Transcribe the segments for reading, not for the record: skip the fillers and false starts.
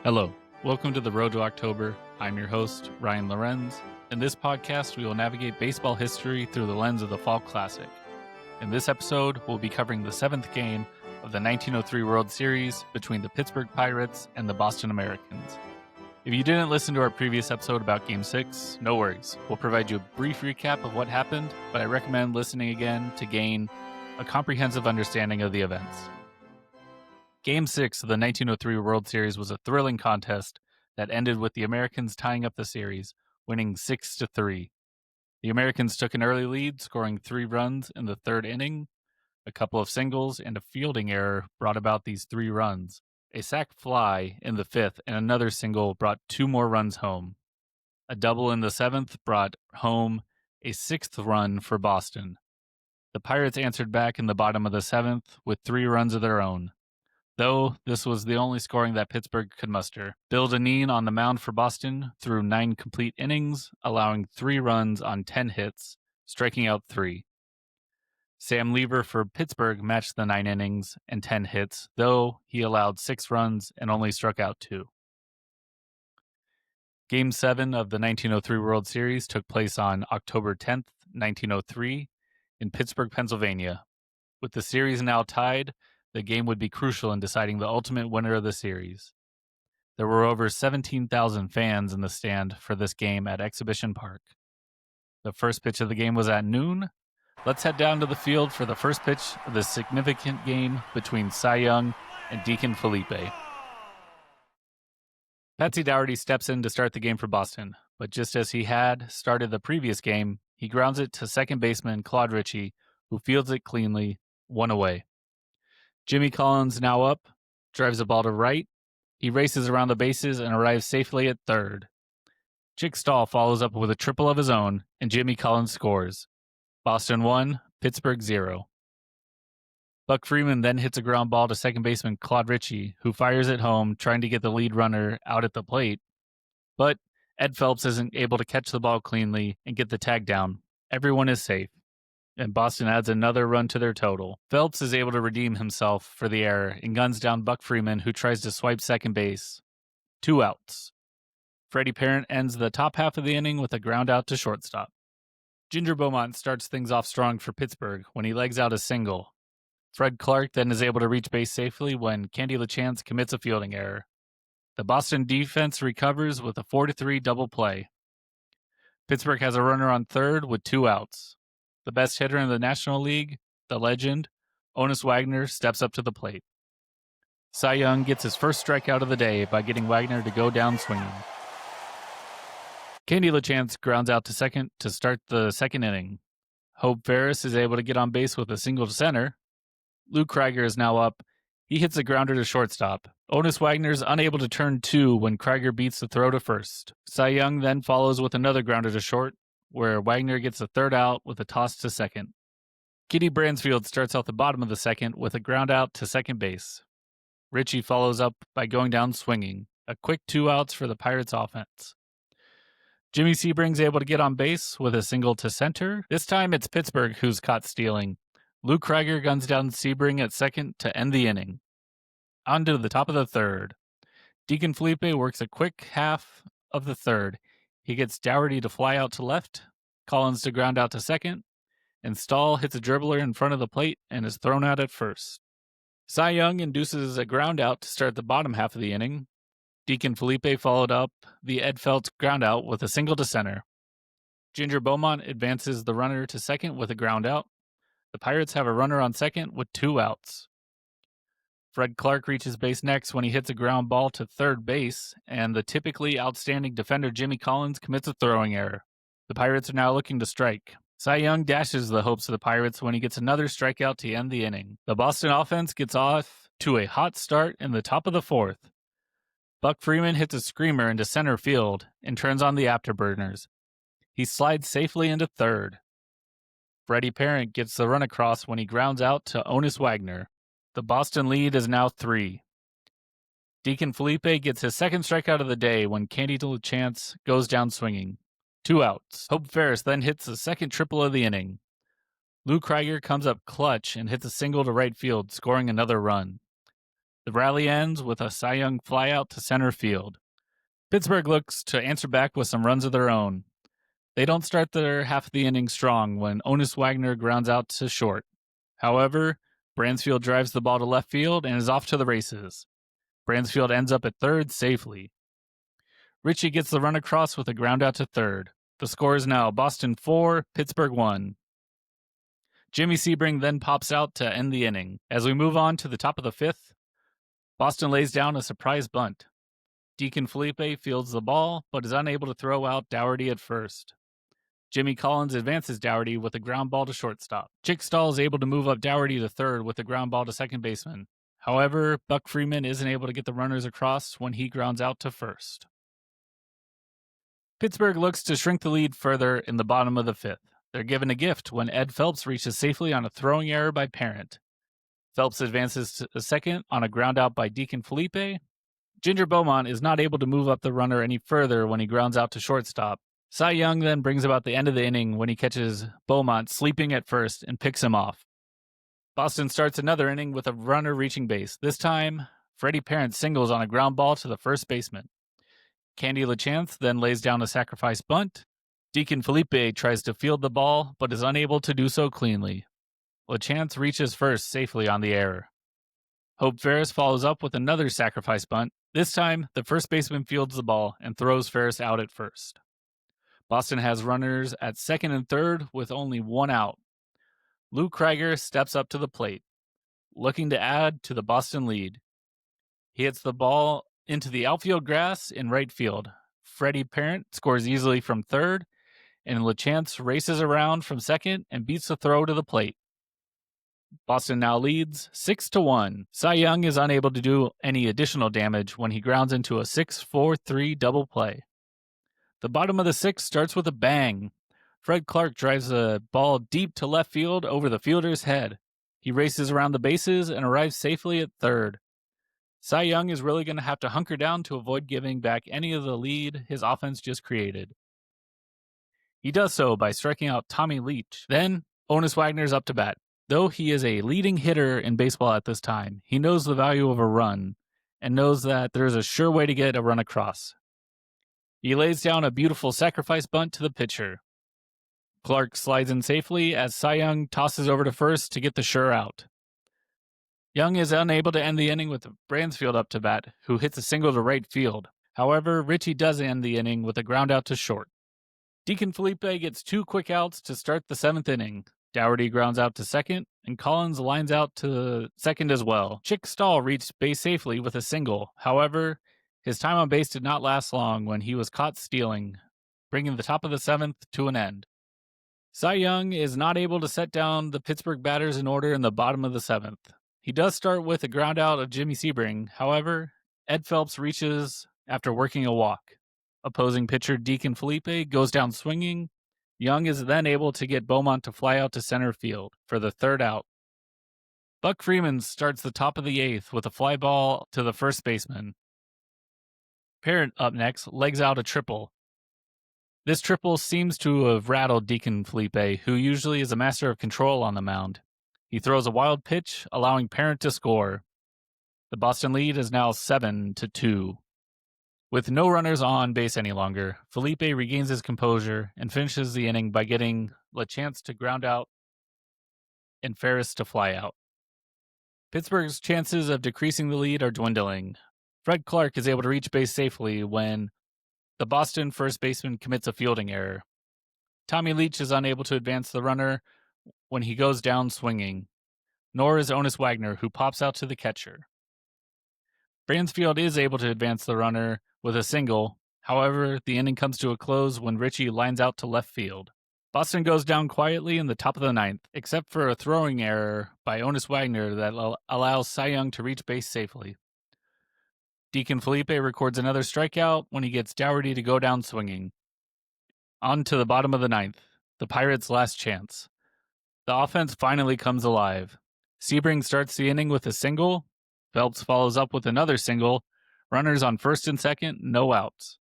Hello, welcome to the Road to October. I'm your host, Ryan Lorenz. In this podcast, we will navigate baseball history through the lens of the Fall Classic. In this episode, we'll be covering the seventh game of the 1903 World Series between the Pittsburgh Pirates and the Boston Americans. If you didn't listen to our previous episode about Game 6, no worries. We'll provide you a brief recap of what happened, but I recommend listening again to gain a comprehensive understanding of the events. Game 6 of the 1903 World Series was a thrilling contest that ended with the Americans tying up the series, winning 6-3. The Americans took an early lead, scoring 3 runs in the third inning. A couple of singles and a fielding error brought about these 3 runs. A sac fly in the 5th and another single brought 2 more runs home. A double in the 7th brought home a 6th run for Boston. The Pirates answered back in the bottom of the 7th with 3 runs of their own. Though this was the only scoring that Pittsburgh could muster. Bill Dineen on the mound for Boston threw 9 complete innings, allowing 3 runs on 10 hits, striking out 3. Sam Lever for Pittsburgh matched the 9 innings and 10 hits, though he allowed 6 runs and only struck out 2. Game 7 of the 1903 World Series took place on October 10th, 1903, in Pittsburgh, Pennsylvania. With the series now tied, the game would be crucial in deciding the ultimate winner of the series. There were over 17,000 fans in the stand for this game at Exhibition Park. The first pitch of the game was at noon. Let's head down to the field for the first pitch of this significant game between Cy Young and Deacon Phillippe. Patsy Dougherty steps in to start the game for Boston, but just as he had started the previous game, he grounds it to second baseman Claude Ritchie, who fields it cleanly, 1 away. Jimmy Collins, now up, drives the ball to right. He races around the bases and arrives safely at third. Chick Stahl follows up with a triple of his own, and Jimmy Collins scores. Boston 1, Pittsburgh 0. Buck Freeman then hits a ground ball to second baseman Claude Ritchie, who fires it home, trying to get the lead runner out at the plate. But Ed Phelps isn't able to catch the ball cleanly and get the tag down. Everyone is safe, and Boston adds another run to their total. Phelps is able to redeem himself for the error and guns down Buck Freeman, who tries to swipe second base. 2 outs. Freddie Parent ends the top half of the inning with a ground out to shortstop. Ginger Beaumont starts things off strong for Pittsburgh when he legs out a single. Fred Clark then is able to reach base safely when Candy LaChance commits a fielding error. The Boston defense recovers with a 4-3 double play. Pittsburgh has a runner on third with 2 outs. The best hitter in the National League, the legend, Honus Wagner, steps up to the plate. Cy Young gets his first strikeout of the day by getting Wagner to go down swinging. Candy LaChance grounds out to second to start the second inning. Hope Ferris is able to get on base with a single to center. Lou Krieger is now up. He hits a grounder to shortstop. Honus Wagner is unable to turn 2 when Krieger beats the throw to first. Cy Young then follows with another grounder to short, where Wagner gets a third out with a toss to second. Kitty Bransfield starts out the bottom of the second with a ground out to second base. Ritchie follows up by going down swinging. A quick 2 outs for the Pirates offense. Jimmy Sebring's able to get on base with a single to center. This time it's Pittsburgh who's caught stealing. Lou Krieger guns down Sebring at second to end the inning. On to the top of the third. Deacon Phillippe works a quick half of the third. He gets Dougherty to fly out to left, Collins to ground out to second, and Stahl hits a dribbler in front of the plate and is thrown out at first. Cy Young induces a ground out to start the bottom half of the inning. Deacon Phillippe followed up the Ed Phelps ground out with a single to center. Ginger Beaumont advances the runner to second with a ground out. The Pirates have a runner on second with 2 outs. Fred Clark reaches base next when he hits a ground ball to third base, and the typically outstanding defender Jimmy Collins commits a throwing error. The Pirates are now looking to strike. Cy Young dashes the hopes of the Pirates when he gets another strikeout to end the inning. The Boston offense gets off to a hot start in the top of the 4th. Buck Freeman hits a screamer into center field and turns on the afterburners. He slides safely into third. Freddie Parent gets the run across when he grounds out to Honus Wagner. The Boston lead is now 3. Deacon Phillippe gets his second strikeout of the day when Candy LaChance goes down swinging. 2 outs. Hope Ferris then hits the second triple of the inning. Lou Krieger comes up clutch and hits a single to right field, scoring another run. The rally ends with a Cy Young flyout to center field. Pittsburgh looks to answer back with some runs of their own. They don't start their half of the inning strong when Honus Wagner grounds out to short. However, Bransfield drives the ball to left field and is off to the races. Bransfield ends up at third safely. Ritchie gets the run across with a ground out to third. The score is now Boston 4, Pittsburgh 1. Jimmy Sebring then pops out to end the inning. As we move on to the top of the fifth, Boston lays down a surprise bunt. Deacon Phillippe fields the ball, but is unable to throw out Dougherty at first. Jimmy Collins advances Dougherty with a ground ball to shortstop. Chick Stahl is able to move up Dougherty to third with a ground ball to second baseman. However, Buck Freeman isn't able to get the runners across when he grounds out to first. Pittsburgh looks to shrink the lead further in the bottom of the fifth. They're given a gift when Ed Phelps reaches safely on a throwing error by Parent. Phelps advances to second on a ground out by Deacon Phillippe. Ginger Beaumont is not able to move up the runner any further when he grounds out to shortstop. Cy Young then brings about the end of the inning when he catches Beaumont sleeping at first and picks him off. Boston starts another inning with a runner reaching base. This time, Freddie Parent singles on a ground ball to the first baseman. Candy LaChance then lays down a sacrifice bunt. Deacon Phillippe tries to field the ball, but is unable to do so cleanly. LaChance reaches first safely on the error. Hope Ferris follows up with another sacrifice bunt. This time, the first baseman fields the ball and throws Ferris out at first. Boston has runners at second and third with only one out. Lou Krieger steps up to the plate, looking to add to the Boston lead. He hits the ball into the outfield grass in right field. Freddie Parent scores easily from third, and LaChance races around from second and beats the throw to the plate. Boston now leads 6-1. Cy Young is unable to do any additional damage when he grounds into a 6-4-3 double play. The bottom of the sixth starts with a bang. Fred Clark drives a ball deep to left field over the fielder's head. He races around the bases and arrives safely at third. Cy Young is really going to have to hunker down to avoid giving back any of the lead his offense just created. He does so by striking out Tommy Leach. Then, Honus Wagner's up to bat. Though he is a leading hitter in baseball at this time, he knows the value of a run and knows that there is a sure way to get a run across. He lays down a beautiful sacrifice bunt to the pitcher. Clark slides in safely as Cy Young tosses over to first to get the sure out. Young is unable to end the inning with Bransfield up to bat, who hits a single to right field. However, Ritchie does end the inning with a ground out to short. Deacon Phillippe gets 2 quick outs to start the 7th inning. Dougherty grounds out to second, and Collins lines out to second as well. Chick Stahl reached base safely with a single. However, his time on base did not last long when he was caught stealing, bringing the top of the 7th to an end. Cy Young is not able to set down the Pittsburgh batters in order in the bottom of the 7th. He does start with a ground out of Jimmy Sebring. However, Ed Phelps reaches after working a walk. Opposing pitcher Deacon Phillippe goes down swinging. Young is then able to get Beaumont to fly out to center field for the 3rd out. Buck Freeman starts the top of the 8th with a fly ball to the first baseman. Parent up next legs out a triple. This triple seems to have rattled Deacon Phillippe, who usually is a master of control on the mound. He throws a wild pitch, allowing Parent to score. The Boston lead is now 7-2. With no runners on base any longer, Phillippe regains his composure and finishes the inning by getting LaChance to ground out and Ferris to fly out. Pittsburgh's chances of decreasing the lead are dwindling. Fred Clark is able to reach base safely when the Boston first baseman commits a fielding error. Tommy Leach is unable to advance the runner when he goes down swinging, nor is Honus Wagner, who pops out to the catcher. Bransfield is able to advance the runner with a single. However, the inning comes to a close when Ritchie lines out to left field. Boston goes down quietly in the top of the 9th, except for a throwing error by Honus Wagner that allows Cy Young to reach base safely. Deacon Phillippe records another strikeout when he gets Dougherty to go down swinging. On to the bottom of the 9th, the Pirates' last chance. The offense finally comes alive. Sebring starts the inning with a single. Phelps follows up with another single. Runners on first and second, no outs.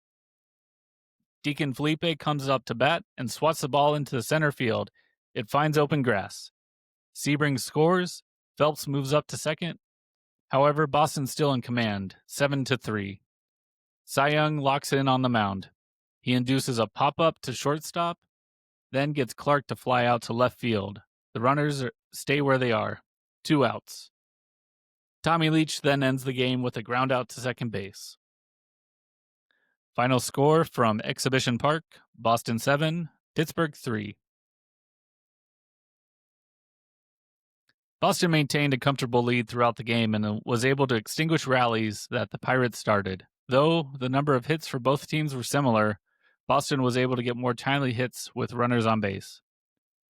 Deacon Phillippe comes up to bat and swats the ball into the center field. It finds open grass. Sebring scores. Phelps moves up to second. However, Boston's still in command, 7-3. Cy Young locks in on the mound. He induces a pop-up to shortstop, then gets Clark to fly out to left field. The runners stay where they are. 2 outs. Tommy Leach then ends the game with a ground out to second base. Final score from Exhibition Park, Boston 7, Pittsburgh 3. Boston maintained a comfortable lead throughout the game and was able to extinguish rallies that the Pirates started. Though the number of hits for both teams were similar, Boston was able to get more timely hits with runners on base.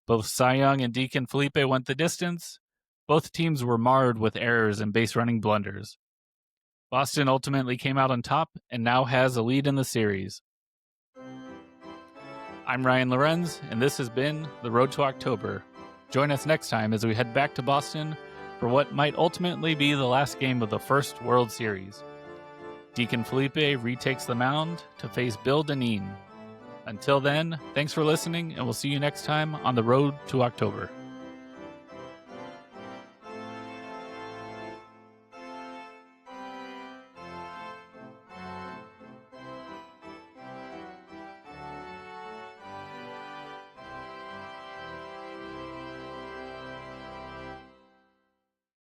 Both Cy Young and Deacon Phillippe went the distance. Both teams were marred with errors and base running blunders. Boston ultimately came out on top and now has a lead in the series. I'm Ryan Lorenz, and this has been The Road to October. Join us next time as we head back to Boston for what might ultimately be the last game of the first World Series. Deacon Phillippe retakes the mound to face Bill Dineen. Until then, thanks for listening, and we'll see you next time on The Road to October.